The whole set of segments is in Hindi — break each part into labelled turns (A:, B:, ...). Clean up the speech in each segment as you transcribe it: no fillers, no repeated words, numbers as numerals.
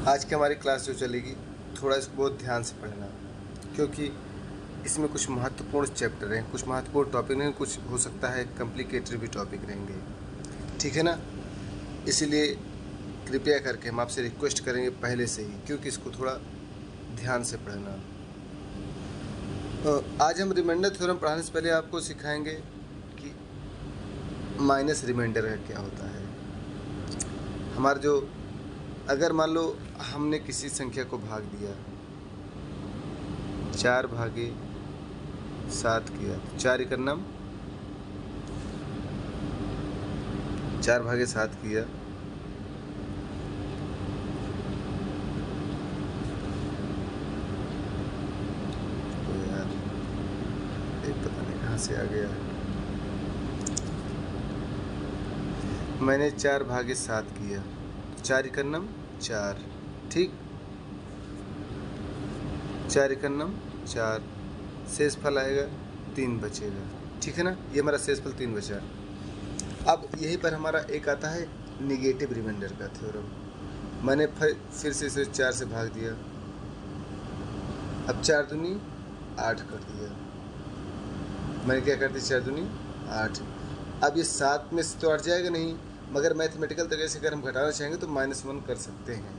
A: आज की हमारी क्लास जो चलेगी थोड़ा इसको बहुत ध्यान से पढ़ना, क्योंकि इसमें कुछ महत्वपूर्ण चैप्टर हैं, कुछ महत्वपूर्ण टॉपिक हैं, कुछ हो सकता है कॉम्प्लिकेटेड भी टॉपिक रहेंगे, ठीक है ना। इसीलिए कृपया करके हम आपसे रिक्वेस्ट करेंगे पहले से ही, क्योंकि इसको थोड़ा ध्यान से पढ़ना। आज हम रिमाइंडर थ्योरम पढ़ाने से पहले आपको सिखाएंगे कि माइनस रिमाइंडर का क्या होता है। हमारा जो, अगर मान लो हमने किसी संख्या को भाग दिया, 4/7 किया, 4/7 किया, तो यार एक पता नहीं कहाँ से आ गया। मैंने 4/7 किया, 4×4, ठीक, 4×4, शेषफल आएगा 3 बचेगा, ठीक है ना। ये हमारा शेषफल 3 बचा। अब यहीं पर हमारा एक आता है निगेटिव रिमाइंडर का थ्योरम। मैंने फिर से इसे 4 से भाग दिया, अब 4 दूनी 8 कर दिया। मैंने क्या कर दिया, 4 दूनी 8। अब ये 7 में से तो 8 जाएगा नहीं, मगर मैथमेटिकल तरीके से अगर हम घटाना चाहेंगे तो -1 कर सकते हैं,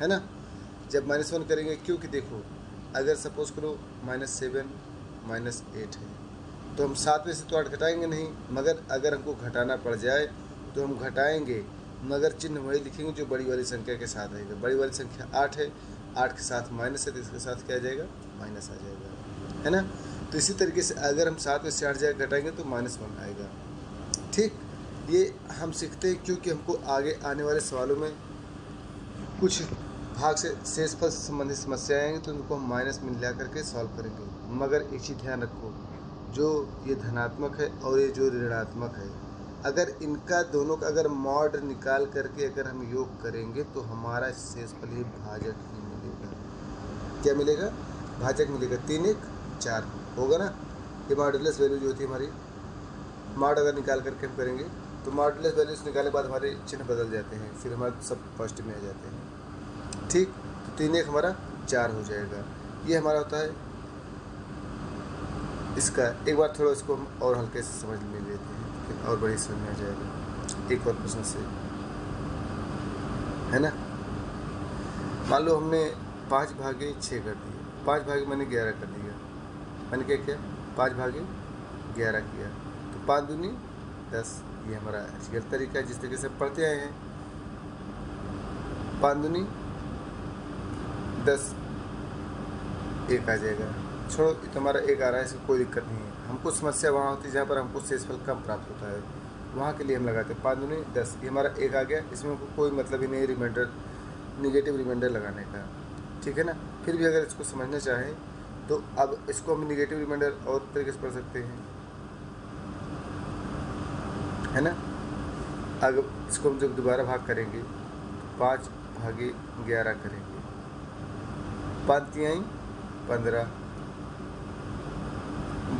A: है ना। जब -1 करेंगे, क्योंकि देखो अगर सपोज करो -7 -8 है, तो हम 7 में से तो 8 घटाएंगे नहीं, मगर अगर हमको घटाना पड़ जाए तो हम घटाएंगे, मगर चिन्ह वही लिखेंगे जो बड़ी वाली संख्या के साथ आएगा। बड़ी वाली संख्या 8 है, 8 के साथ माइनस है, तो इसके साथ क्या आ जाएगा, माइनस आ जाएगा, है ना। तो इसी तरीके से अगर हम 7 में से 8 जाकर घटाएंगे तो -1 आएगा, ठीक। ये हम सीखते हैं क्योंकि हमको आगे आने वाले सवालों में कुछ भाग से शेषफल से संबंधित समस्या आएंगी, तो उनको हम माइनस में ला करके सॉल्व करेंगे। मगर एक चीज़ ध्यान रखो, जो ये धनात्मक है और ये जो ऋणात्मक है, अगर इनका दोनों का अगर मॉड निकाल करके अगर हम योग करेंगे तो हमारा शेषफल ही भाजक ही मिलेगा। क्या मिलेगा, भाजक मिलेगा। 3 1 4 होगा ना। ये मॉडुलस वैल्यू जो होती है हमारी, मॉड अगर निकाल करके हम करेंगे तो मॉडुलस वैल्यूज निकालने के बाद हमारे चिन्ह बदल जाते हैं, फिर हमारे सब पॉजिटिव में आ जाते हैं, ठीक। तो 3 1 हमारा 4 हो जाएगा। ये हमारा होता है इसका। एक बार थोड़ा इसको हम और हल्के से समझ ले लेते हैं, फिर और बड़ी समझ में आ जाएगा एक और प्रश्न से, है ना। मान लो हमने 5/6 कर दिया, 5 मैंने 11 कर दिया। मैंने क्या किया, 5/11 किया, तो 5 दूनी 10। ये हमारा रियल तरीका है जिस तरीके से पढ़ते आए हैं। 5 दूनी 10, 1 आ जाएगा। छोड़ो, तो हमारा 1 आ रहा है, इसमें कोई दिक्कत नहीं है। हमको समस्या वहाँ होती है जहाँ पर हमको शेषफल कम प्राप्त होता है, वहाँ के लिए हम लगाते हैं 5 दूनी 10। ये हमारा 1 आ गया, इसमें हमको कोई मतलब ही नहीं रिमाइंडर, निगेटिव रिमाइंडर लगाने का, ठीक है ना। फिर भी अगर इसको समझना चाहें तो अब इसको हम निगेटिव रिमाइंडर और तरीके से पढ़ सकते हैं, है ना। अगर इसको हम जब दोबारा भाग करेंगे तो 5/11 करेंगे, 5 3 15,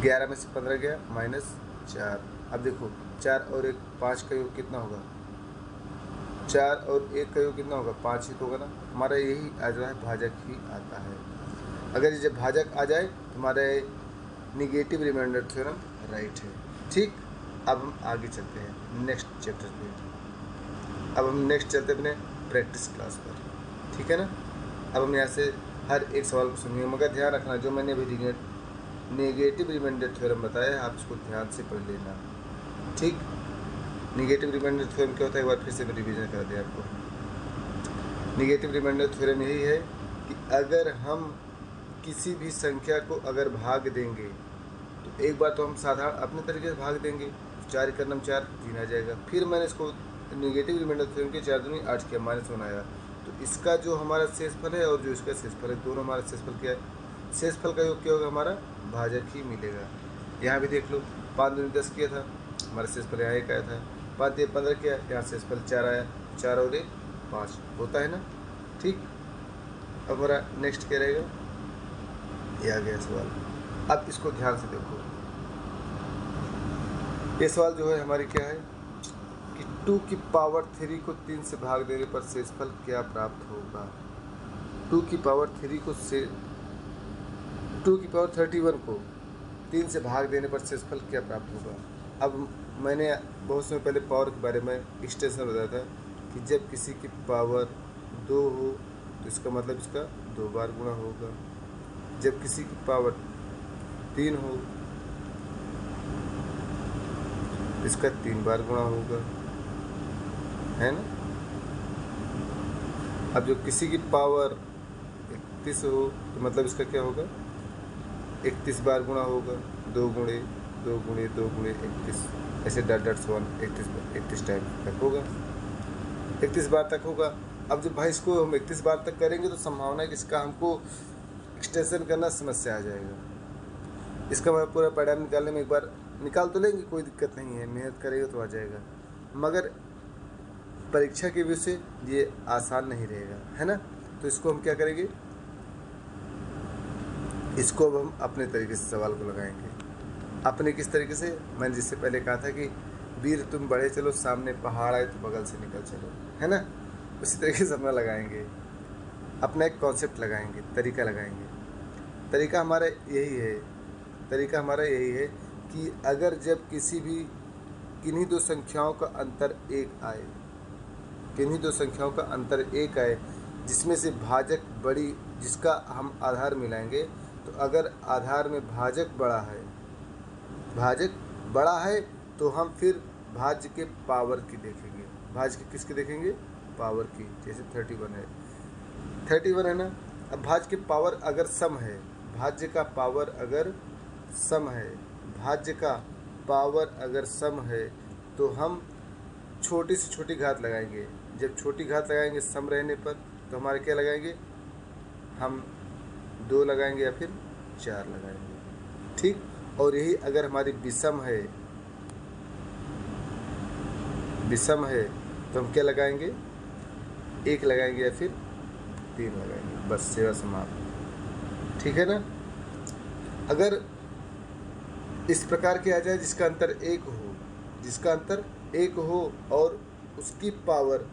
A: 11 में से 15 गया, -4। अब देखो 4 और 1 5 का योग कितना होगा, 4 और 1 का योग कितना होगा, 5 ही तो होगा ना। हमारा यही आ रहा है, भाजक ही आता है। अगर ये जब भाजक आ जाए तो हमारा निगेटिव रिमाइंडर थ्योरम राइट है, ठीक। अब हम आगे चलते हैं नेक्स्ट चैप्टर पे। अब हम नेक्स्ट चलते हैं अपने प्रैक्टिस क्लास पर, ठीक है ना। अब हम यहाँ से हर एक सवाल को सुनिए, मगर ध्यान रखना जो मैंने अभी नेगेटिव रिमाइंडर थ्योरम बताया है, आप इसको ध्यान से पढ़ लेना, ठीक। नेगेटिव रिमाइंडर थ्योरम क्या होता है, एक बार फिर से मैं रिवीजन कर दिया आपको। नेगेटिव रिमाइंडर थ्योरम यही है कि अगर हम किसी भी संख्या को अगर भाग देंगे तो एक बार तो हम साधारण अपने तरीके से भाग देंगे, 4×4 3 आ जाएगा। फिर मैंने इसको नेगेटिव रिमाइंडर थ्योरम के 4 दूनी 8 किया, -1 आया, तो इसका जो हमारा शेषफल है और जो इसका शेषफल है, दोनों हमारा शेषफल क्या है, शेषफल का योग क्या होगा, हमारा भाजक ही मिलेगा। यहाँ भी देख लो, 5 दूनी 10 किया था, हमारा शेषफल यहाँ 1 आया था। 5 3 15 किया, यहाँ शेषफल 4 आया, 4 और 1 5 होता है ना, ठीक। अब हमारा नेक्स्ट क्या रहेगा, ये आ गया सवाल। अब इसको ध्यान से देखो, ये सवाल जो है हमारी क्या है कि 2 की पावर 3 को 3 से भाग देने पर शेषफल क्या प्राप्त होगा। 2 की पावर 3 को से 2 की पावर 31 को 3 से भाग देने पर शेषफल क्या प्राप्त होगा। अब मैंने बहुत समय पहले पावर के बारे में एक्सटेंशन बताया था कि जब किसी की पावर 2 हो तो इसका मतलब इसका 2 बार गुणा होगा, जब किसी की पावर 3 हो तो इसका 3 बार गुणा होगा, है ना। अब जो किसी की पावर 31 हो तो मतलब इसका क्या होगा, 31 बार गुणा होगा, 2 गुणे 2 गुणे 2 गुणे 31, ऐसे डॉट डॉट वन 31 टाइम तक होगा, 31 बार तक होगा। अब जब भाई इसको हम 31 बार तक करेंगे तो संभावना है कि इसका हमको एक्सटेंशन करना समस्या आ जाएगा। इसका मैं पूरा पैटर्न निकालने में एक बार निकाल तो लेंगे, कोई दिक्कत नहीं है, मेहनत करेंगे तो आ जाएगा, मगर परीक्षा के व्यू से ये आसान नहीं रहेगा, है ना। तो इसको हम क्या करेंगे, इसको अब हम अपने तरीके से सवाल को लगाएंगे। अपने किस तरीके से, मैंने जिससे पहले कहा था कि वीर तुम बढ़े चलो, सामने पहाड़ आए तो बगल से निकल चलो, है ना। उसी तरीके से अपना लगाएंगे, अपना एक कॉन्सेप्ट लगाएंगे, तरीका लगाएंगे। तरीका हमारा यही है कि अगर जब किसी भी किन्हीं दो संख्याओं का अंतर 1 आए, किन्हीं दो संख्याओं का अंतर 1 आए जिसमें से भाजक बड़ी, जिसका हम आधार मिलाएंगे, तो अगर आधार में भाजक बड़ा है तो हम फिर भाज्य के पावर की देखेंगे। भाज्य के किसकी देखेंगे, पावर की। जैसे 31 है ना। अब भाज्य के पावर अगर सम है, भाज्य का पावर अगर सम है तो हम छोटी से छोटी घात लगाएंगे। जब छोटी घात लगाएंगे सम रहने पर तो हमारे क्या लगाएंगे, हम 2 लगाएंगे या फिर 4 लगाएंगे, ठीक। और यही अगर हमारी विषम है तो हम क्या लगाएंगे, 1 लगाएंगे या फिर 3 लगाएंगे, बस सेवा समाप्त, ठीक है ना। अगर इस प्रकार किया जाए जिसका अंतर 1 हो और उसकी पावर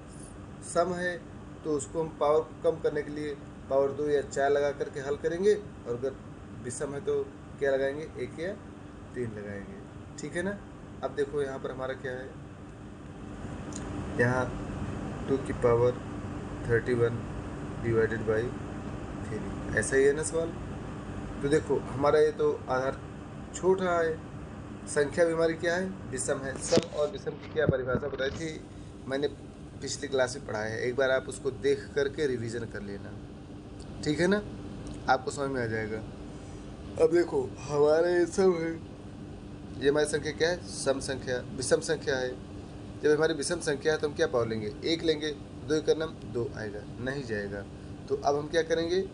A: सम है, तो उसको हम पावर कम करने के लिए पावर 2 या 4 लगा करके हल करेंगे, और अगर विषम है तो क्या लगाएंगे, 1 या 3 लगाएंगे, ठीक है ना। अब देखो यहाँ पर हमारा क्या है, यहाँ 2 की पावर 31 डिवाइडेड बाई 3, ऐसा ही है ना सवाल। तो देखो हमारा ये तो आधार छोड़ रहा है, संख्या भी हमारी क्या है, विषम है। सम और विषम की क्या परिभाषा बताई थी, मैंने पिछली क्लास में पढ़ाया है, एक बार आप उसको देख करके रिवीजन कर लेना, ठीक है ना, आपको समझ में आ जाएगा। अब देखो हमारा ये सम है, ये हमारी संख्या क्या है, सम संख्या, विषम संख्या है। जब हमारी विषम संख्या है तो हम क्या पावर लेंगे, 1 लेंगे, 2 करना 2 आएगा, नहीं जाएगा। तो अब हम क्या करेंगे,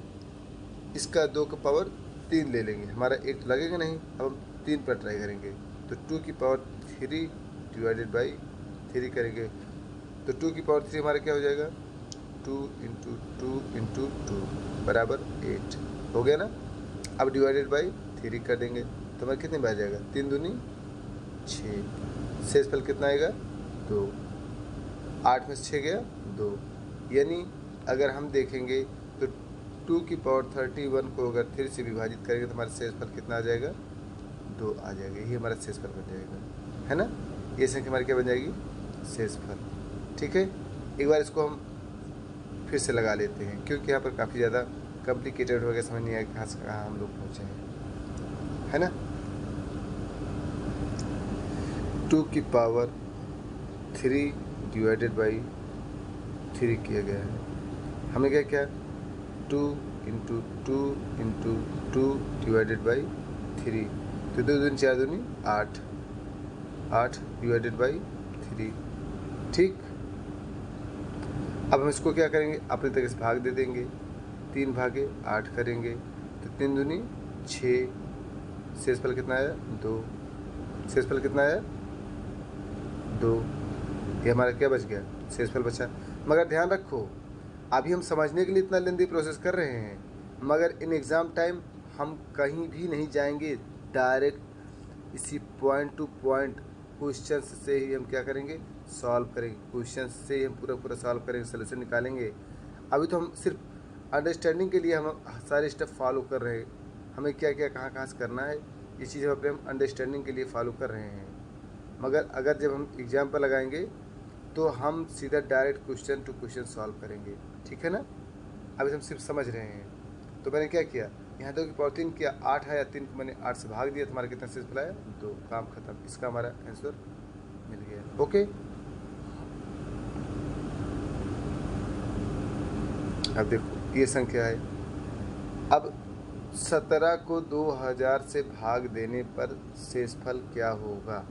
A: इसका 2 का पावर 3 ले लेंगे, हमारा 1 तो लगेगा नहीं, अब हम 3 पर ट्राई करेंगे। तो 2 की पावर 3 डिवाइडेड बाई 3 करेंगे, तो 2 की पावर 3 हमारा क्या हो जाएगा, 2 इंटू 2 बराबर 8 हो गया ना। अब डिवाइडेड बाई 3 कर देंगे तो हमारा कितने बार जाएगा, 3 दूनी 6, शेषफल कितना आएगा, 2, 8 में से 6 गया 2, यानी अगर हम देखेंगे तो 2 की पावर 31 को अगर 3 से विभाजित करेंगे तो हमारा शेषफल कितना आ जाएगा, 2 आ जाएगा, यही हमारा शेषफल बन जाएगा, है ना। ये संख्या हमारी क्या बन जाएगी, शेषफल, ठीक है। एक बार इसको हम फिर से लगा लेते हैं, क्योंकि यहाँ पर काफ़ी ज़्यादा कॉम्प्लिकेटेड हो गया, समझ नहीं आया कहाँ से कहाँ हम लोग पहुँचे हैं, है ना। 2 की पावर 3 डिवाइडेड बाई 3 किया गया है, हमने क्या किया, 2 इंटू 2 डिवाइडेड बाई 3, तो 2 दूनी 4 दूनी 8 डिवाइडेड बाई 3, ठीक। अब हम इसको क्या करेंगे, अपने तरीके से भाग दे देंगे, 3 भागे 8 करेंगे, तो 3 दूनी 6, शेषफल कितना आया, 2, शेषफल कितना आया, 2, ये हमारा क्या बच गया, शेषफल बचा। मगर ध्यान रखो अभी हम समझने के लिए इतना लेंदी प्रोसेस कर रहे हैं, मगर इन एग्ज़ाम टाइम हम कहीं भी नहीं जाएंगे, डायरेक्ट इसी पॉइंट टू पॉइंट क्वेश्चन से ही हम क्या करेंगे, सॉल्व करेंगे, क्वेश्चन से ही हम पूरा सॉल्व करेंगे, सोल्यूशन निकालेंगे। अभी तो हम सिर्फ अंडरस्टैंडिंग के लिए हम सारे स्टेप फॉलो कर रहे हैं, हमें क्या क्या कहाँ कहाँ से करना है, ये चीज़ अपने हम अंडरस्टैंडिंग के लिए फॉलो कर रहे हैं। मगर अगर जब हम एग्ज़ाम पर लगाएंगे तो हम सीधा direct question to question solve करेंगे, ठीक है ना। अभी हम सिर्फ समझ रहे हैं। तो मैंने क्या किया, यहाँ 2 की पावर 3 किया, 8 है या 3 को मैंने 8 से भाग दिया, तुम्हारा कितना शेष आया 2, काम खत्म। इसका हमारा आंसर मिल गया। ओके, अब देखो ये संख्या है। अब 17 को 2000 से भाग देने पर शेषफल क्या होगा,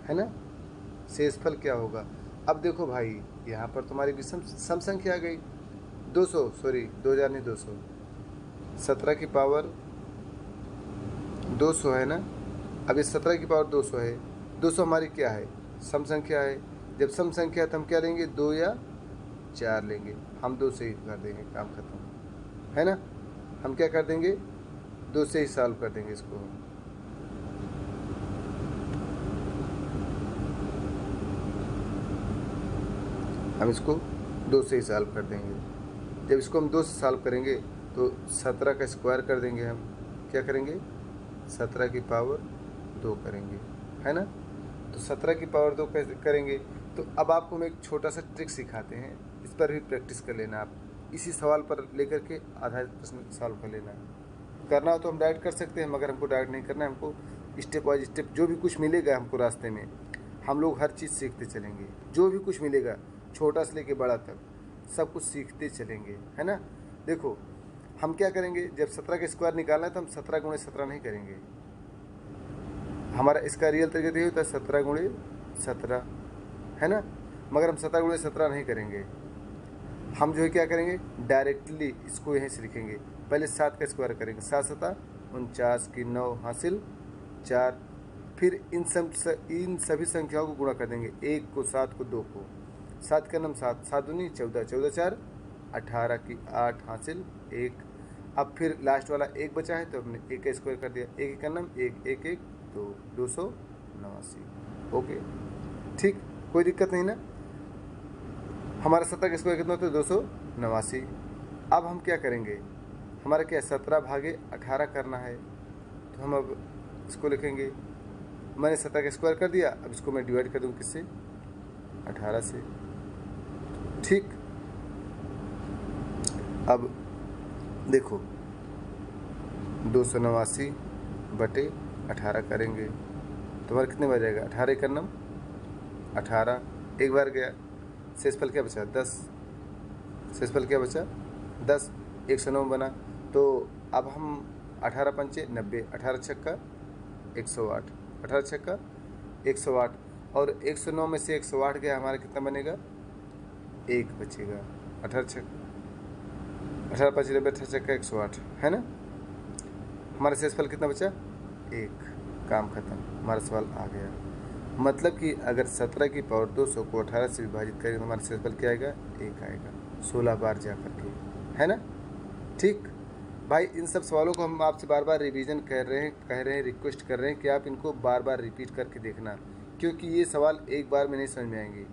A: है ना, शेषफल क्या होगा। अब देखो भाई, यहाँ पर तुम्हारी विषम सम संख्या आ गई, 200, सॉरी 2000 नहीं 200, 17 की पावर 200 है ना। अब ये 17 की पावर 200 है, 200 हमारी क्या है, सम संख्या है। जब सम संख्या है तो हम क्या लेंगे, 2 या 4 लेंगे, हम 2 से ही कर देंगे, काम खत्म, है ना। हम क्या कर देंगे, 2 से ही सॉल्व कर देंगे इसको। हम इसको 2 से ही सॉल्व कर देंगे। जब इसको हम 2 से सॉल्व करेंगे तो 17 का स्क्वायर कर देंगे, हम क्या करेंगे, 17 की पावर 2 करेंगे, है ना। तो 17 की पावर 2 कैसे करेंगे। तो अब आपको हम एक छोटा सा ट्रिक सिखाते हैं, इस पर भी प्रैक्टिस कर लेना आप, इसी सवाल पर लेकर के आधारित प्रश्न सॉल्व कर लेना। करना हो तो हम डायरेक्ट कर सकते हैं, मगर हमको डायरेक्ट नहीं करना है, हमको स्टेप बाय स्टेप जो भी कुछ मिलेगा हमको रास्ते में, हम लोग हर चीज़ सीखते चलेंगे। जो भी कुछ मिलेगा छोटा से लेके बड़ा तक सब कुछ सीखते चलेंगे, है ना। देखो हम क्या करेंगे, जब 17 का स्क्वायर निकालना है तो हम 17 गुणे 17 नहीं करेंगे, हमारा इसका रियल तरीका यही होता है 17 गुणे 17, है ना। मगर हम 17 गुणे 17 नहीं करेंगे, हम जो है क्या करेंगे, डायरेक्टली इसको यहीं से लिखेंगे। पहले 7 का स्क्वायर करेंगे, 7 7 49 की 9 हासिल 4, फिर इन सभी संख्याओं को गुणा कर देंगे, 1 को 7 को 2 को, 7 का नाम 7, 7 दूनी 14, 14 4 18 की 8 हासिल 1। अब फिर लास्ट वाला 1 बचा है तो हमने 1 का स्क्वायर कर दिया, 1 का नाम 1 1 1 2, 289। ओके ठीक, कोई दिक्कत नहीं ना। हमारा 17 का स्क्वायर कितना होता है, 289। अब हम क्या करेंगे, हमारा क्या 17 भागे 18 करना है, तो हम अब इसको लिखेंगे, मैंने 17 का स्क्वायर कर दिया, अब इसको मैं डिवाइड कर दूँ किससे, 18 से, ठीक। अब देखो 289 बटे 18 करेंगे, तुम्हारा कितने बार जाएगा, 18 का नाम 18, एक बार गया, शेषफल क्या बचा 10, शेषफल क्या बचा 10, 109 बना। तो अब हम 18 पंचे 90, 18 छक्का 108, 18 छक्का 108, और 109 में से 108 गया, हमारा कितना बनेगा, 1 बचेगा, 18 छक्का 18 5 90, 18 छक्का 108, है ना। हमारा शेषफल कितना बचा, 1, काम खत्म, हमारा सवाल आ गया। मतलब कि अगर 17 की पावर 200 को 18 से विभाजित करेंगे तो हमारा शेषफल क्या आएगा, 1 आएगा, 16 बार जा करके, है ना। ठीक भाई, इन सब सवालों को हम आपसे बार बार रिवीजन कह रहे हैं, रिक्वेस्ट कर रहे हैं कि आप इनको बार बार रिपीट करके देखना, क्योंकि ये सवाल एक बार में नहीं समझ में आएंगे।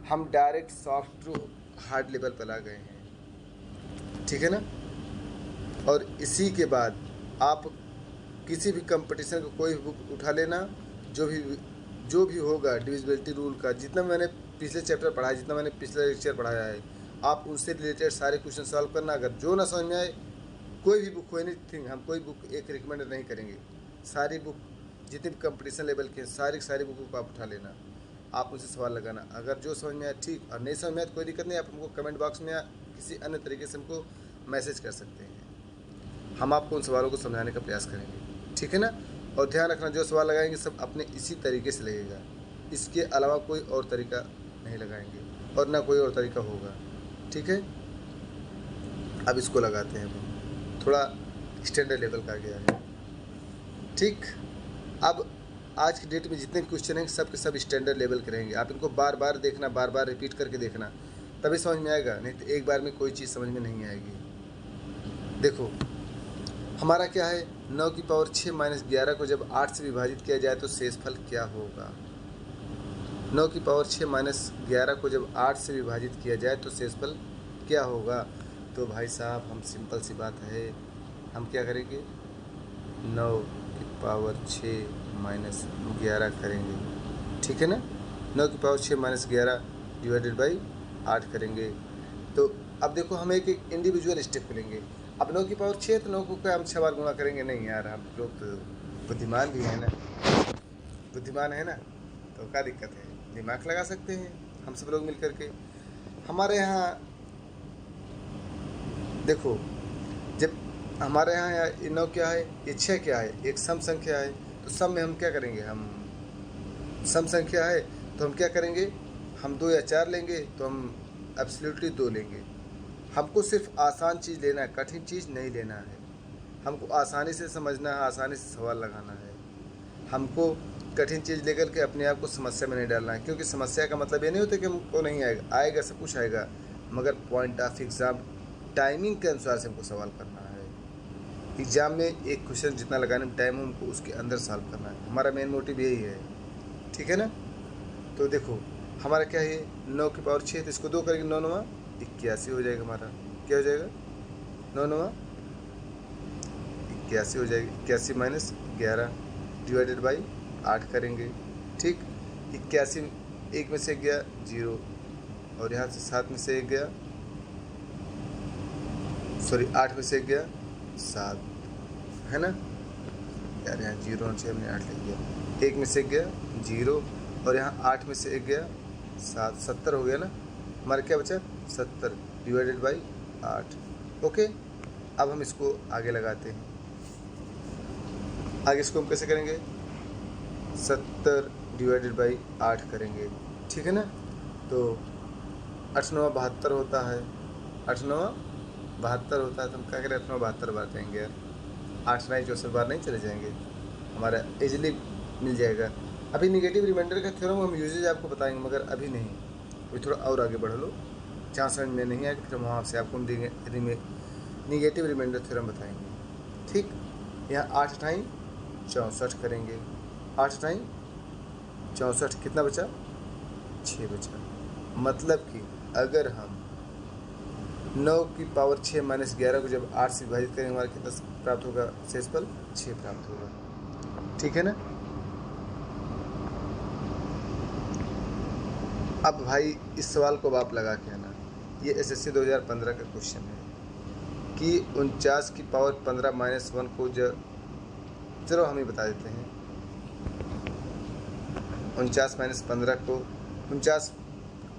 A: हम direct soft to hard level पर आ गए हैं, ठीक है ना। और इसी के बाद आप किसी भी कंपटीशन का कोई बुक उठा लेना, जो भी होगा डिविजिबिलिटी रूल का, जितना मैंने पिछले चैप्टर पढ़ा है, जितना मैंने पिछले लेक्चर पढ़ाया है, आप उनसे रिलेटेड सारे क्वेश्चन सॉल्व करना। अगर जो ना समझ में आए, कोई भी बुक, कोई एनीथिंग, हम कोई बुक एक रिकमेंड नहीं करेंगे, सारी बुक जितने भी कंपटीशन लेवल के हैं सारी बुकों को आप उठा लेना, आप उनसे सवाल लगाना। अगर जो समझ में आया ठीक, और नहीं समझ में आया तो कोई दिक्कत नहीं, आप हमको कमेंट बॉक्स में या किसी अन्य तरीके से हमको मैसेज कर सकते हैं, हम आपको उन सवालों को समझाने का प्रयास करेंगे, ठीक है ना। और ध्यान रखना, जो सवाल लगाएंगे सब अपने इसी तरीके से लगेगा, इसके अलावा कोई और तरीका नहीं लगाएंगे और ना कोई और तरीका होगा, ठीक है। अब इसको लगाते हैं, थोड़ा स्टैंडर्ड लेवल का गया है, ठीक। अब आज की डेट में जितने क्वेश्चन हैं सब के सब स्टैंडर्ड लेवल के रहेंगे, आप इनको बार बार देखना, बार बार रिपीट करके देखना, तभी समझ में आएगा, नहीं तो एक बार में कोई चीज़ समझ में नहीं आएगी। देखो हमारा क्या है, 9 की पावर 6 माइनस 11 को जब 8 से विभाजित किया जाए तो शेषफल क्या होगा। 9 की पावर 6 माइनस 11 को जब 8 से विभाजित किया जाए तो शेषफल क्या होगा। तो भाई साहब हम सिंपल सी बात है, हम क्या करेंगे, 9 की पावर 6 - 11 करेंगे, ठीक है ना। 9 की पावर 6 - 11 डिवाइडेड बाई 8 करेंगे। तो अब देखो हम एक एक इंडिविजुअल स्टेप लेंगे। अब 9 की पावर 6 तो 9 को क्या हम 6 बार गुणा करेंगे, नहीं यार, हम लोग तो बुद्धिमान भी है ना, बुद्धिमान है ना, तो क्या दिक्कत है, दिमाग लगा सकते हैं हम सब लोग मिल करके। हमारे यहाँ देखो, जब हमारे यहाँ ये 9 क्या है, ये 6 क्या है, एक सम संख्या है, तो सम में हम क्या करेंगे, हम सम संख्या है तो हम क्या करेंगे, हम 2 या 4 लेंगे तो हम एब्सोल्युटली 2 लेंगे। हमको सिर्फ आसान चीज़ लेना है, कठिन चीज़ नहीं लेना है। हमको आसानी से समझना है, आसानी से सवाल लगाना है। हमको कठिन चीज़ लेकर के अपने आप को समस्या में नहीं डालना है, क्योंकि समस्या का मतलब ये नहीं होता कि हमको नहीं आएगा, आएगा, सब कुछ आएगा, मगर पॉइंट ऑफ एग्ज़ाम टाइमिंग के अनुसार से हमको सवाल करना है। एग्ज़ाम में एक क्वेश्चन जितना लगाने में टाइम हो, हमको उसके अंदर सॉल्व करना है। हमारा मेन मोटिव यही है, ठीक है ना। तो देखो हमारा क्या है, 9 की पावर 6, तो इसको 2 करेंगे, 9 9 81 हो जाएगा हमारा। क्या हो जाएगा, 9 9 81 हो जाएगी। 81 - 11 डिवाइडेड बाई 8 करेंगे, ठीक। 81 1 में से गया 0, और यहाँ से 7 में से 1 गया, सॉरी 8 में से 1 गया 7, है ना यार, यहाँ 0 होना चाहिए, हमने 8 लिख दिया। 1 में से 1 गया 0, और यहाँ 8 में से 1 गया 7, 70 हो गया ना हमारा। क्या बचा, 70 डिवाइडेड बाई 8। ओके, अब हम इसको आगे लगाते हैं। आगे इसको हम कैसे करेंगे, 70 डिवाइडेड बाई 8 करेंगे, ठीक है ना। तो 8 9 72 होता है, 8 9 72 होता है, तो हम क्या करें, 8 9 72 बार जाएंगे यार, 8 9 64 बार नहीं चले जाएंगे, हमारा इजीली मिल जाएगा। अभी निगेटिव रिमाइंडर का थ्योरम हम यूजेज आपको बताएंगे, मगर अभी नहीं, अभी थोड़ा और आगे बढ़ लो, जहाँ समझ में नहीं आएगा फिर वहाँ से आपको निगेटिव रिमाइंडर थ्योरम बताएंगे, ठीक। यहाँ 8 टाइम 64 करेंगे, 8 टाइम 64, कितना बचा, 6 बचा। मतलब कि अगर हम 9 की पावर 6 - 11 को जब 8 से विभाजित करेंगे, हमारा कितना प्राप्त होगा, शेषफल 6 प्राप्त होगा, ठीक है ना। अब भाई इस सवाल को आप लगा के आना, ये एसएससी 2015 का क्वेश्चन है कि 49 की पावर 15 - 1 को चलो हम ही बता देते हैं, 49 - 15 को 49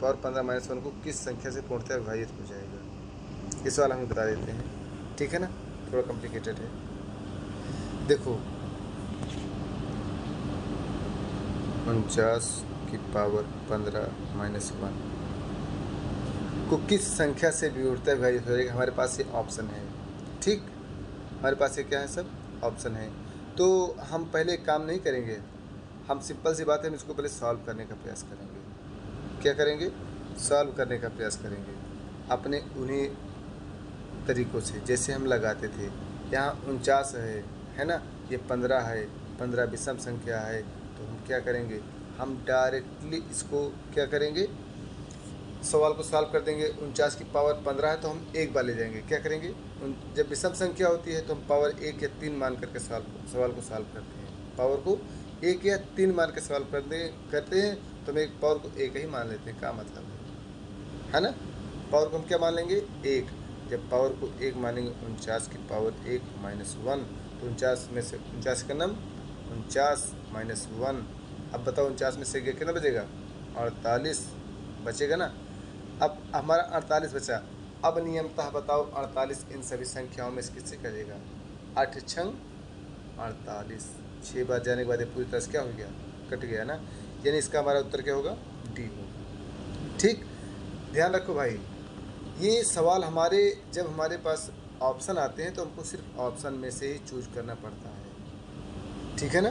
A: पावर 15 - 1 को किस संख्या से पूर्णतः विभाजित हो जाएगा, ये सवाल हम ही बता देते हैं, ठीक है ना। थोड़ा कॉम्प्लिकेटेड है। देखो 49 की पावर 15 - 1 को किस संख्या से विवर्तः विभाजित हो जाएगा, हमारे पास ये ऑप्शन है, ठीक। हमारे पास ये क्या है, सब ऑप्शन है। तो हम पहले एक काम नहीं करेंगे, हम सिंपल सी बात है, हम इसको पहले सॉल्व करने का प्रयास करेंगे। क्या करेंगे, सॉल्व करने का प्रयास करेंगे अपने उन्हीं तरीक़ों से जैसे हम लगाते थे। यहाँ 49 है ना, ये 15 है, 15 विषम संख्या है, तो हम क्या करेंगे, हम डायरेक्टली इसको क्या करेंगे, सवाल को सॉल्व कर देंगे। 49 की पावर 15 है तो हम एक बार ले जाएंगे, क्या करेंगे, जब विषम संख्या होती है तो हम पावर 1 या 3 मान करके सवाल को सॉल्व करते हैं। पावर को 1 या 3 मान के सवाल करते हैं, तो हम एक पावर को 1 ही मान लेते हैं, क्या मतलब है ना। पावर को हम क्या मान लेंगे, 1। जब पावर को 1 मानेंगे, 49 की पावर 1 - 1, तो 49 में से 49 का नाम 49 - 1। अब बताओ 49 में से कितना बचेगा, 48 बचेगा ना। अब हमारा 48 बचा। अब नियमतः बताओ 48 इन सभी संख्याओं में से किससे कटेगा, 8 छंग 48, 6 बार जाने के बाद ये पूरी तरह से क्या हो गया, कट गया ना। यानी इसका हमारा उत्तर क्या होगा, डी होगा, ठीक। ध्यान रखो भाई, ये सवाल हमारे जब हमारे पास ऑप्शन आते हैं तो हमको सिर्फ ऑप्शन में से ही चूज करना पड़ता है, ठीक है ना।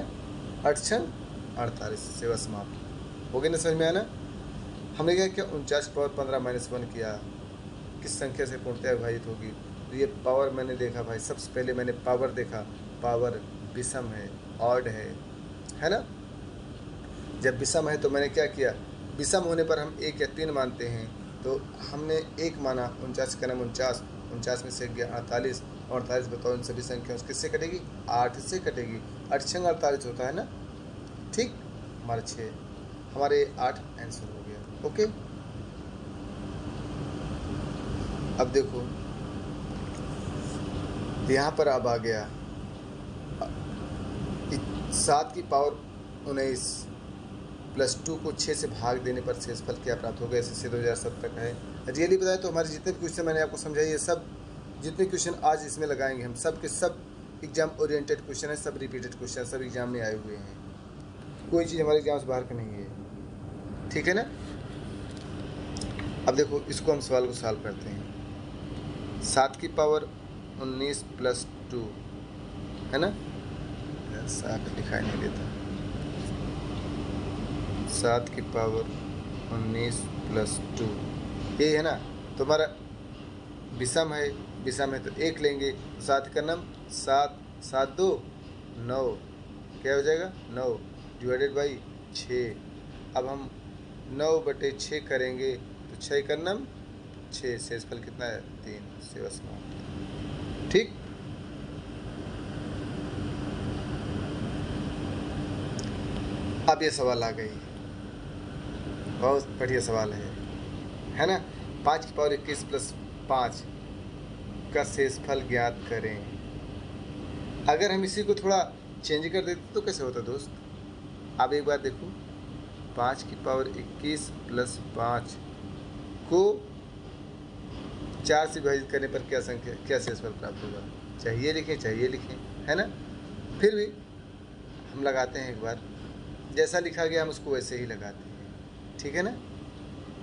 A: 8 छंग 48, सेवा समाप्त हो गई ना, समझ में आया ना। हमने क्या किया, 49 की पावर 15 - 1 किया, किस संख्या से पूर्णतः विभाजित होगी, तो ये पावर मैंने देखा भाई, सबसे पहले मैंने पावर देखा, पावर विषम है, ऑड है ना। जब विषम है तो मैंने क्या किया, विषम होने पर हम 1 या 3 मानते हैं, तो हमने 1 माना, 49 का नाम 49, 49 में से गया 48, और 48 बताओ इन सभी संख्याओं से किससे कटेगी? 8 से कटेगी। 8 छंग 48 होता है ना, ठीक। हमारा 6, हमारे 8 आंसर हो गया। ओके, अब देखो यहाँ पर अब आ गया 7 की पावर 19 प्लस 2 को 6 से भाग देने पर शेषफल क्या प्राप्त होगा? ऐसे 2007 तक है। रियली बताया तो हमारे जितने भी क्वेश्चन मैंने आपको समझाई ये सब, जितने क्वेश्चन आज इसमें लगाएंगे हम, सब के सब एग्जाम ओरिएंटेड क्वेश्चन है, सब रिपीटेड क्वेश्चन, सब एग्जाम में आए हुए हैं, कोई चीज़ हमारे एग्जाम से बाहर का नहीं है, ठीक है ना। अब देखो इसको हम सवाल को सॉल्व करते हैं। 7 की पावर 19 प्लस 2 है ना, 7 दिखाई नहीं देता। 7 की पावर 19 प्लस 2 यही है ना, तो हमारा विषम है तो 1 लेंगे, 7 का नम 7, 7 2 9, क्या हो जाएगा 9 डिवाइडेड बाई 6। अब हम 9/6 करेंगे तो 6 का नम 6, शेषफल कितना है 3, सेवा समाप्त, ठीक। अब ये सवाल आ गई, बहुत बढ़िया सवाल है ना। 5 की पावर 21 प्लस 5 का शेषफल ज्ञात करें। अगर हम इसी को थोड़ा चेंज कर देते तो कैसे होता दोस्त? अब एक बार देखो, 5 की पावर 21 प्लस 5 को 4 से विभाजित करने पर क्या शेषफल प्राप्त होगा? चाहिए लिखें, है ना। फिर भी हम लगाते हैं एक बार, जैसा लिखा गया हम उसको वैसे ही लगाते हैं, ठीक है ना।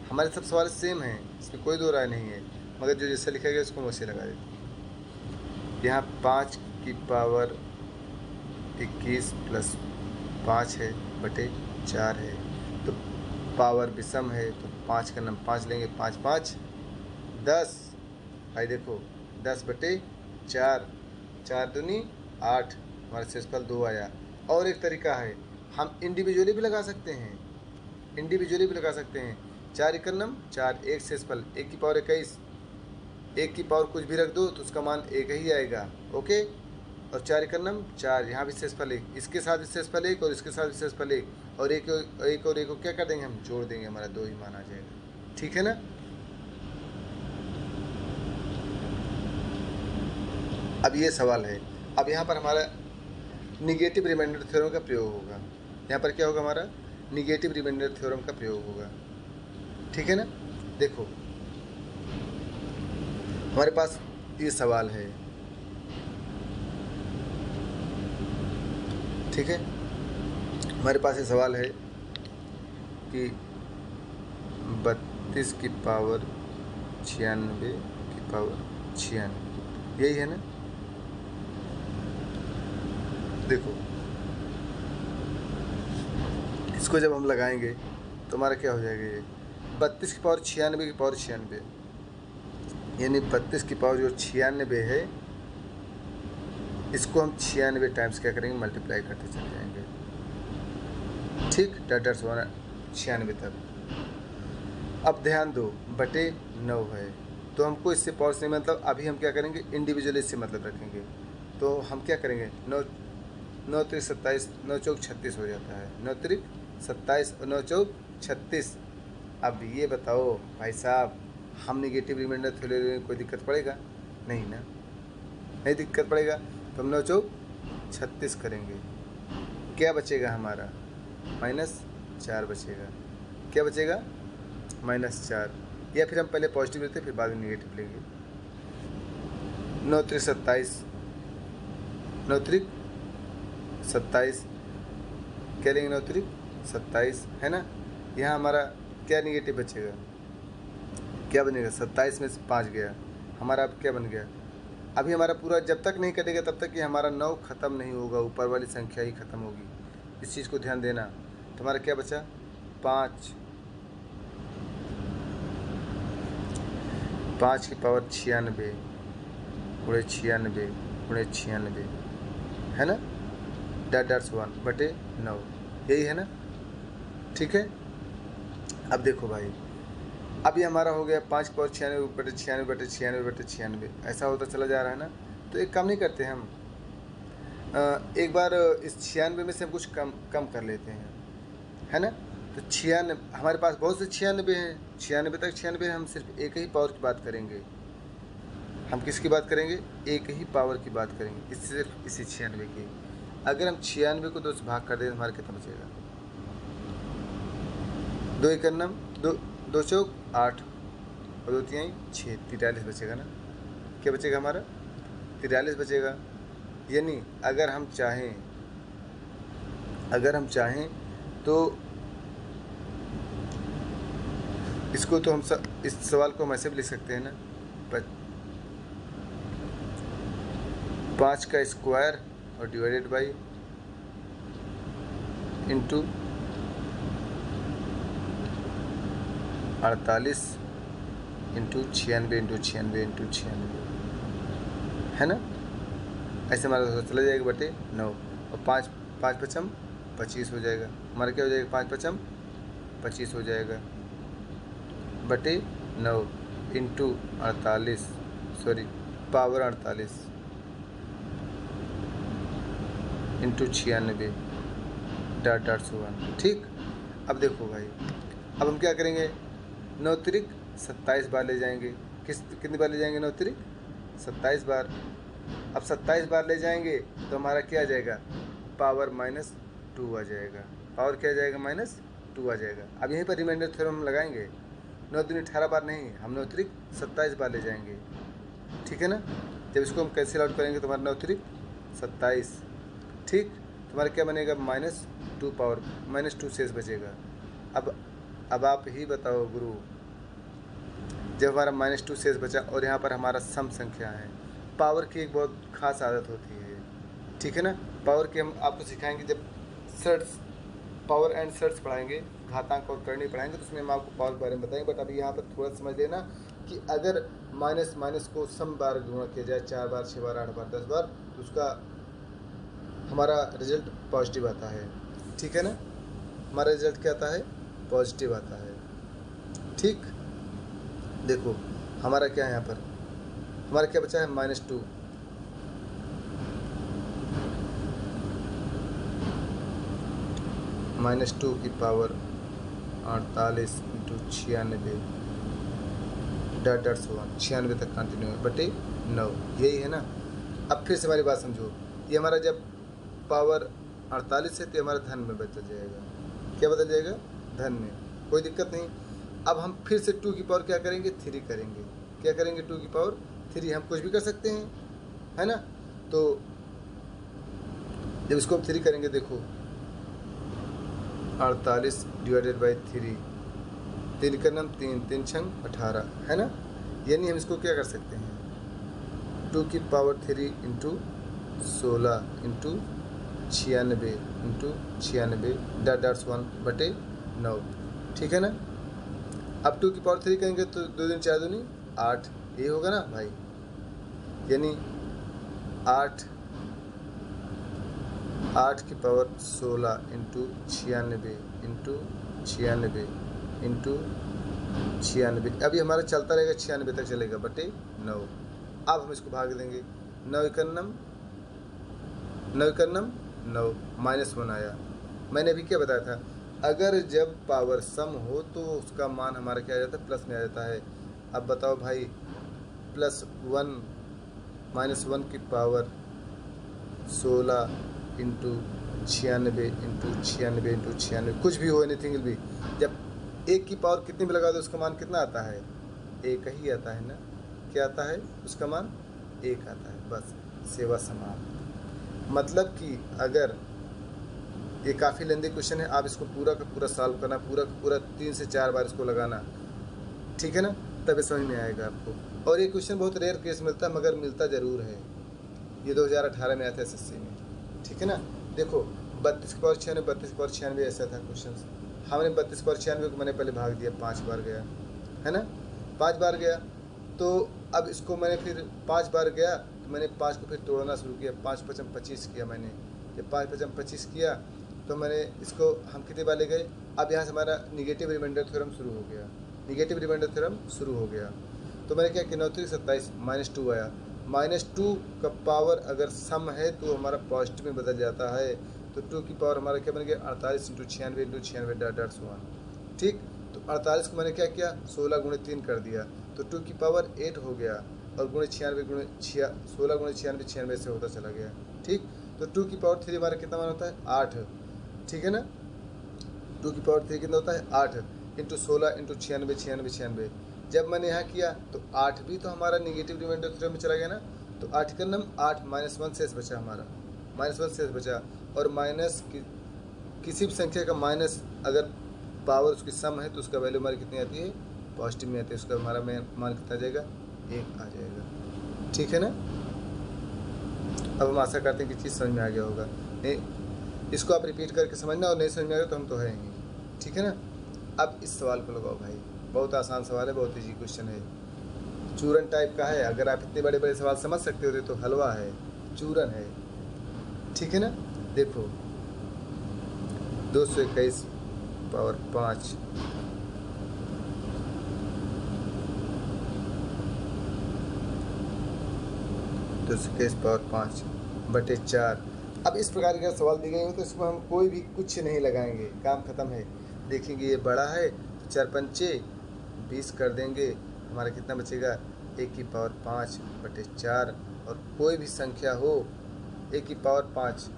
A: हमारे सब सवाल सेम हैं, इसमें कोई दो राय नहीं है, मगर जो जैसा लिखा गया उसको वैसे लगा देते हैं। यहाँ 5 की पावर 21 प्लस 5 है बटे 4 है, तो पावर विषम है तो 5 का नम 5 लेंगे, 5 5 10। भाई देखो 10/4, 4 दूनी 8, हमारा शेषफल 2 आया। और एक तरीका है, हम इंडिविजुअली भी लगा सकते हैं, 4 1 नम 4, 1 शेषफल 1 की पावर 21, 1 की पावर कुछ भी रख दो तो उसका मान 1 ही आएगा, ओके। और 4 1 नम 4, यहाँ भी शेषफल 1, इसके साथ भी शेषफल 1 और इसके साथ भी शेषफल 1, और एक को क्या कर देंगे हम, जोड़ देंगे, हमारा 2 ही मान आ जाएगा, ठीक है ना। अब ये सवाल है, अब यहाँ पर हमारा निगेटिव रिमाइंडर थ्योरम का प्रयोग होगा। यहाँ पर क्या होगा, हमारा निगेटिव रिमाइंडर थ्योरम का प्रयोग होगा, ठीक है ना। देखो हमारे पास ये सवाल है, ठीक है, हमारे पास ये सवाल है कि 32 की पावर 96 की पावर 96, यही है ना। देखो इसको जब हम लगाएंगे तो हमारा क्या हो जाएगा, ये 32 की पावर 96 की पावर 96, यानी 32 की पावर जो 96 है इसको हम 96 टाइम्स क्या करेंगे, मल्टीप्लाई करते चले जाएंगे, ठीक। डाटा 96 तक। अब ध्यान दो, बटे 9 है तो हमको इससे पावर से मतलब, अभी हम क्या करेंगे, इंडिविजुअली इससे मतलब रखेंगे। तो हम क्या करेंगे, 9 9 3 27, 9 चौक 36 हो जाता है, 9 3 27 और 9 चौक 36। अब ये बताओ भाई साहब, हम निगेटिव रिमाइंडर थ्योरम में कोई दिक्कत पड़ेगा? नहीं ना, नहीं दिक्कत पड़ेगा। तो हम 9 चौक 36 करेंगे, क्या बचेगा हमारा, -4 बचेगा। क्या बचेगा, -4, या फिर हम पहले पॉजिटिव लेते फिर बाद में निगेटिव लेंगे। 9 3 27, 9 3 27, क्या लेंगे, 9 3 27 है ना। यहाँ हमारा क्या निगेटिव बचेगा, क्या बनेगा, 27 में से 5 गया, हमारा अब क्या बन गया, अभी हमारा पूरा जब तक नहीं कटेगा तब तक कि हमारा 9 ख़त्म नहीं होगा, ऊपर वाली संख्या ही ख़त्म होगी, इस चीज़ को ध्यान देना। तो हमारा क्या बचा, 5 की पावर 96 गुणे 96 गुणे 96 है ना, -1/9, यही है ना, ठीक है। अब देखो भाई अब ये हमारा हो गया 5 पावर 96 बटे 96 बटे 96 बटे 96, ऐसा होता चला जा रहा है ना। तो एक काम नहीं करते हम, एक बार इस 96 में से हम कुछ कम कर लेते हैं, है ना। तो 96 हमारे पास बहुत से 96 हैं, 96 तक 96 हम सिर्फ एक ही पावर की बात करेंगे। हम किसकी बात करेंगे? एक ही पावर की बात करेंगे, सिर्फ इसी 96 की। अगर हम 96 को 2 से भाग कर दें तो हमारा कितना बचेगा? 2 एक नम 2 चौक 8 और 2 तिहाई 6, 43 बचेगा ना। क्या बचेगा हमारा? 43 बचेगा। यानी अगर हम चाहें तो इसको तो हम इस सवाल को हम ऐसे भी लिख सकते हैं ना, 5 का स्क्वायर और divided by into 48 into 96 into 96 into 96, है ना। ऐसे हमारा चला जाएगा बटे 9 और 5 5 25 हो जाएगा। हमारा क्या हो जाएगा? 5 25 हो जाएगा बटे 9 इंटू 48, सॉरी पावर 48 इंटू 96 .1। ठीक। अब देखो भाई, अब हम क्या करेंगे? 9 तिरिक 27 बार ले जाएंगे। कितनी बार ले जाएंगे? 9 तिरिक 27 बार। अब 27 बार ले जाएंगे तो हमारा क्या आ जाएगा? पावर -2 आ जाएगा। पावर क्या आ जाएगा? -2 आ जाएगा। अब यहीं पर रिमाइंडर थ्योरम हम लगाएंगे। 9 दूनी 18 बार नहीं, हम 9 तिरिक 27 बार ले जाएंगे, ठीक है ना। जब इसको हम कैंसिल आउट करेंगे तो हमारा 9 तिरिक 27, ठीक। तुम्हारा क्या बनेगा? -2 पावर -2 शेष बचेगा। अब आप ही बताओ गुरु, जब हमारा -2 शेष बचा और यहाँ पर हमारा सम संख्या है, पावर की एक बहुत खास आदत होती है, ठीक है ना। पावर की हम आपको सिखाएंगे जब सर्ट्स, पावर एंड सर्ट्स पढ़ाएंगे, घातांक और करनी पढ़ाएंगे, तो उसमें हम आपको पावर के बारे में बताएंगे। बट अभी यहाँ पर थोड़ा समझ लेना कि अगर माइनस को सम बार गुणा किया जाए, 4 बार 6 बार 8 बार 10 बार, तो उसका हमारा रिजल्ट पॉजिटिव आता है, ठीक है ना। हमारा रिजल्ट क्या आता है? पॉजिटिव आता है, ठीक। देखो हमारा क्या है यहाँ पर, हमारा क्या बचा है? -2। -2 की पावर 48 इंटू 96 .1 तक कंटिन्यू है बटे 9, यही है ना। अब फिर से हमारी बात समझो, ये हमारा जब पावर 48 है तो हमारा धन में बदल जाएगा। क्या बदल जाएगा? धन में, कोई दिक्कत नहीं। अब हम फिर से 2 की पावर क्या करेंगे? 3 करेंगे। क्या करेंगे? 2 की पावर 3, हम कुछ भी कर सकते हैं, है ना। तो जब इसको हम 3 करेंगे, देखो 48 डिवाइडेड बाई 3, 3 का नाम 3 छंग 18, है ना। यानी हम इसको क्या कर सकते हैं? 2 की पावर 3 इंटू 16 इंटू 96 इंटू 96 .1 बटे 9, ठीक है ना। अब 2 की पावर 3 करेंगे तो 2 दूनी 4 दूनी 8, ये होगा ना भाई। यानी 8 की पावर 16 इंटू 96 इंटू 96 इंटू 96, अभी हमारा चलता रहेगा 96 तक चलेगा बटे 9। अब हम इसको भाग देंगे, 9 एकन्नम 9 -1 आया। मैंने अभी क्या बताया था? अगर जब पावर सम हो तो उसका मान हमारा क्या आ जाता है? प्लस में आ जाता है। अब बताओ भाई, +1 -1 की पावर 16 इंटू 96 इंटू 96 इंटू 96, कुछ भी हो, एनीथिंग विल बी। जब 1 की पावर कितनी भी लगा दो उसका मान कितना आता है? 1 ही आता है ना। क्या आता है? उसका मान 1 आता है, बस सेवा समाप्त। मतलब कि अगर ये काफ़ी लेंदी क्वेश्चन है, आप इसको पूरा का पूरा सॉल्व करना, पूरा 3 से 4 बार इसको लगाना, ठीक है ना, तब समझ में आएगा आपको। और ये क्वेश्चन बहुत रेयर केस मिलता है, मगर मिलता ज़रूर है। ये 2018 में आया था SSC में, ठीक है ना। देखो 32 की पावर 96, 32 की पावर 96 ऐसा था क्वेश्चन। हमने 32 की पावर 96 को मैंने पहले भाग दिया, 5 बार गया, है ना, 5 बार गया। तो अब इसको मैंने फिर 5 बार गया तो मैंने 5 को फिर तोड़ना शुरू किया, 5 × 5 = 25 किया मैंने। जब 5 × 5 = 25 किया तो मैंने इसको हम कितने बार ले गए? अब यहाँ से हमारा निगेटिव रिमाइंडर थ्योरम शुरू हो गया। निगेटिव रिमाइंडर थ्योरम शुरू हो गया। तो मैंने क्या किया 9 27 -2 आया। -2 का पावर अगर सम है तो हमारा पॉजिटिव में बदल जाता है। तो 2 की पावर हमारा क्या बन गया 48 × 96 × 96 डॉट डॉट सो ऑन। ठीक, तो 48 को मैंने क्या किया 16 × 3 कर दिया, तो 2 की पावर 8 हो गया और गुणे 96 × 16 × 96 96 से होता चला गया। ठीक, तो 2 की पावर 3 हमारा कितना मान होता है 8। ठीक है ना, 2 की पावर 3 कितना होता है 8 × 16 × 96 96 96। जब मैंने यहाँ किया तो 8 भी तो हमारा निगेटिव रिमाइंडर थ्योरम में चला गया ना। तो 8 का नम 8 -1 शेष बचा हमारा, -1 शेष बचा। और माइनस किसी भी संख्या का माइनस अगर पावर उसकी सम है तो उसका वैल्यू हमारी कितनी आती है पॉजिटिव में आती है। उसका हमारा मान कितना आ जाएगा 1 आ जाएगा। ठीक है ना। अब हम आशा करते हैं कि चीज़ समझ में आ गया होगा। नहीं, इसको आप रिपीट करके समझना, और नहीं समझ में आ गया तो हम तो हैं ही। ठीक है ना। अब इस सवाल को लगाओ भाई, बहुत आसान सवाल है, बहुत ईजी क्वेश्चन है, चूरन टाइप का है। अगर आप इतने बड़े बड़े सवाल समझ सकते होते तो हलवा है, चूरन है। ठीक है ना। देखो 221 पावर 5 221 पावर 5 बटे 4। अब इस प्रकार का सवाल दी गई हो तो इसमें हम कोई भी कुछ नहीं लगाएंगे, काम खत्म है। देखेंगे ये बड़ा है तो 4 पंचे 20 कर देंगे, हमारा कितना बचेगा 1 की पावर 5 बटे 4। और कोई भी संख्या हो 1 की पावर 5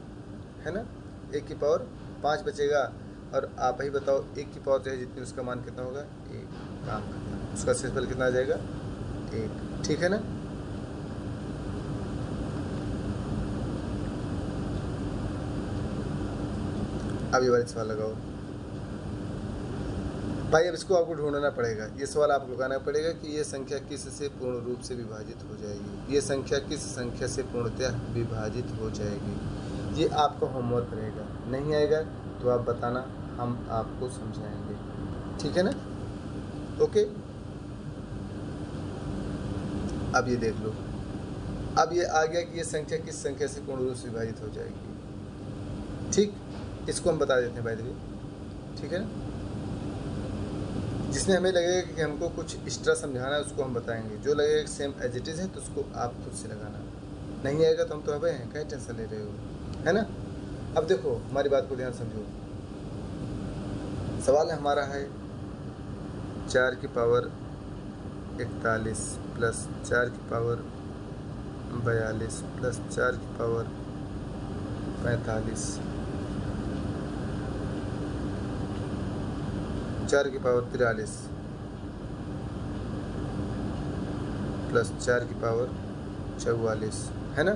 A: है ना, 1 की पावर 5 बचेगा। और आप ही बताओ 1 की पावर चाहे जितनी उसका मान कितना होगा 1। काम खत्म, उसका शेषफल कितना आ जाएगा 1। ठीक है ना। अब ये वाली सवाल लगाओ भाई। अब इसको आपको ढूंढना पड़ेगा, ये सवाल आपको लगाना पड़ेगा कि ये संख्या किस से पूर्ण रूप से विभाजित हो जाएगी, ये संख्या किस संख्या से पूर्णतः विभाजित हो जाएगी। ये आपका होमवर्क रहेगा, नहीं आएगा तो आप बताना, हम आपको समझाएंगे। ठीक है ना। ओके, अब ये देख लो, अब ये आ गया कि ये संख्या किस संख्या से पूर्ण रूप से विभाजित हो जाएगी। ठीक, इसको हम बता देते हैं भाई देवी। ठीक है ना। जिसमें हमें लगेगा कि हमको कुछ एक्स्ट्रा समझाना है उसको हम बताएंगे, जो लगेगा सेम एज इट इज़ है तो उसको आप खुद से लगाना। नहीं आएगा तो हम तो अबे हैं, क्या टेंशन ले रहे हो, है ना। अब देखो हमारी बात को ध्यान समझो। सवाल हमारा है 4 की पावर 41 प्लस 4 की पावर 42 प्लस 4 की पावर 45 4 की पावर 43 प्लस 4 की पावर 44, है ना।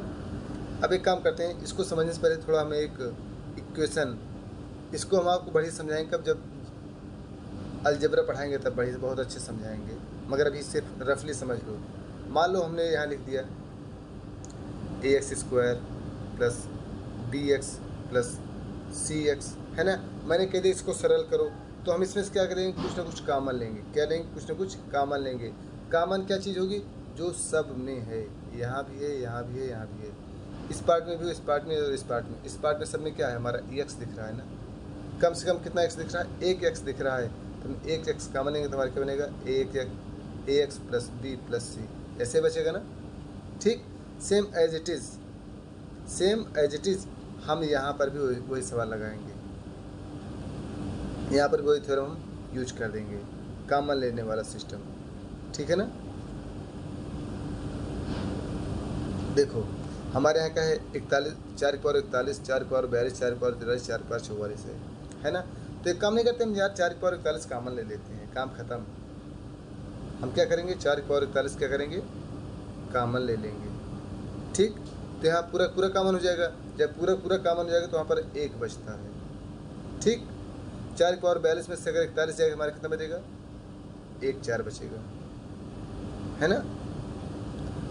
A: अब एक काम करते हैं, इसको समझने से पहले थोड़ा हमें एक इक्वेशन, इसको हम आपको बढ़िया समझाएंगे कब, जब अलजेब्रा पढ़ाएंगे तब बढ़िया बहुत अच्छे समझाएंगे, मगर अभी सिर्फ रफली समझ लो। मान लो हमने यहाँ लिख दिया ax² plus bx plus cx, है ना। मैंने कह दिया इसको सरल करो, तो हम इसमें से क्या करेंगे, कुछ ना कुछ कामन लेंगे। क्या लेंगे, कुछ ना कुछ कामन लेंगे। कामन क्या चीज़ होगी, जो सब में है, यहाँ भी है, यहाँ भी है, यहाँ भी है, इस पार्ट में भी, इस पार्ट में और इस पार्ट में। इस पार्ट में सब में क्या है, हमारा x दिख रहा है ना। कम से कम कितना x दिख रहा है, एक x दिख रहा है। तो हम एक x कामन लेंगे तो हमारा क्या बनेगा ax plus b plus c, ऐसे बचेगा ना। ठीक, same as it is, same as it is हम यहाँ पर भी वही सवाल लगाएंगे, यहाँ पर वही थ्योरम हम यूज कर देंगे, कामन लेने वाला सिस्टम। ठीक है ना। देखो हमारे यहाँ क्या है 41, 4 की पावर 41, 4 की पावर 42, 4 की पावर 43, 4 की पावर 44 है ना। तो एक काम नहीं करते हम यार, 4 की पावर 41 कामन ले लेते हैं, काम खत्म। हम क्या करेंगे, 4 की पावर 41 क्या करेंगे, कामन ले लेंगे। ठीक, तो यहाँ पूरा पूरा कामन हो जाएगा। जब पूरा पूरा कामन हो जाएगा तो वहाँ पर 1 बचता है। ठीक, 4 की पावर 42 में से अगर 41 जाएगा हमारा कितना बचेगा, 1 4 बचेगा, है ना।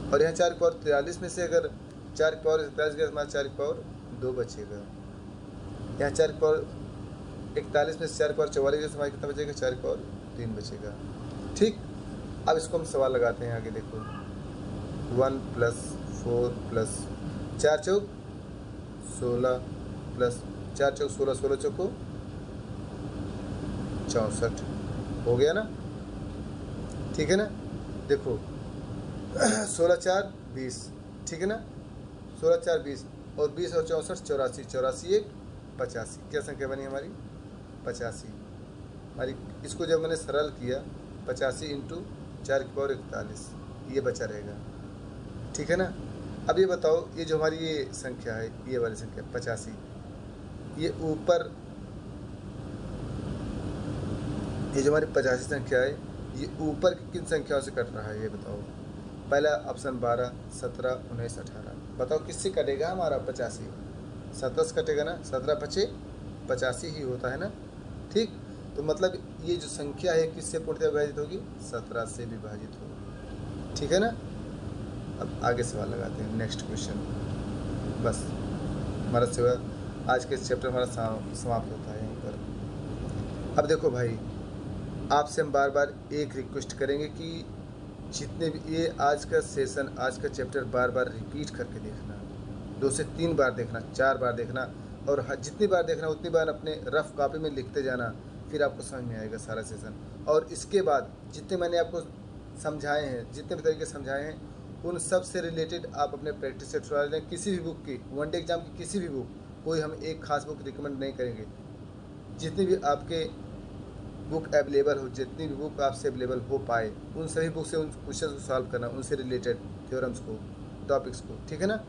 A: और यहाँ 4 की पावर 43 में से अगर 4 की पावर 41 गया हमारा 4 की पावर 2 बचेगा। यहाँ 4 की पावर 41 में से 4 की पावर 44 गया हमारा कितना बचेगा, 4 की पावर 3 बचेगा। ठीक, अब इसको हम सवाल लगाते हैं आगे। देखो 1 प्लस 4 प्लस 4 चौक 16 प्लस 4 चौक 16, 16 चौको 64 हो गया ना। ठीक है ना। देखो 16 4 20, ठीक है ना, 16 4 20 और 20 और 64 84, 84 1 85, क्या संख्या बनी हमारी 85 हमारी। इसको जब मैंने सरल किया 85 इंटू 4 की पावर 41, ये बचा रहेगा, ठीक है ना। अब ये बताओ, ये जो हमारी ये संख्या है, ये वाली संख्या 85, ये ऊपर ये जो हमारी 85 संख्या है, ये ऊपर की किन संख्याओं से कट रहा है ये बताओ। पहला ऑप्शन 12 17 19 18, बताओ किससे कटेगा हमारा 85, 17 से कटेगा ना, 17 5 85 ही होता है ना, ठीक। तो मतलब ये जो संख्या है किससे पूर्णतः विभाजित होगी, 17 से विभाजित होगी, ठीक है ना। अब आगे सवाल लगाते हैं, नेक्स्ट क्वेश्चन। बस हमारा सेवा आज के चैप्टर हमारा समाप्त होता है यहीं पर। अब देखो भाई, आपसे हम बार बार एक रिक्वेस्ट करेंगे कि जितने भी ये आज का सेशन, आज का चैप्टर बार बार रिपीट करके देखना, 2 से 3 बार देखना, 4 बार देखना, और जितनी बार देखना उतनी बार अपने रफ कॉपी में लिखते जाना, फिर आपको समझ में आएगा सारा सेशन। और इसके बाद जितने मैंने आपको समझाए हैं, जितने भी तरीके समझाए हैं, उन सब से रिलेटेड आप अपने प्रैक्टिस सेट करवा लें। किसी भी बुक की, वनडे एग्जाम की किसी भी बुक, कोई हम एक खास बुक रिकमेंड नहीं करेंगे। जितनी भी आपके बुक अवेलेबल हो, जितनी भी बुक आपसे अवेलेबल हो पाए, उन सभी बुक से उन क्वेश्चन को सॉल्व करना, उनसे रिलेटेड थ्योरम्स को, टॉपिक्स को, ठीक है ना।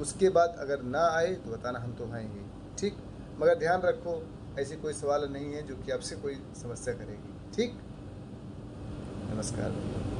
A: उसके बाद अगर ना आए तो बताना, हम तो आएंगे, ठीक। मगर ध्यान रखो, ऐसी कोई सवाल नहीं है जो कि आपसे कोई समस्या करेगी, ठीक। नमस्कार।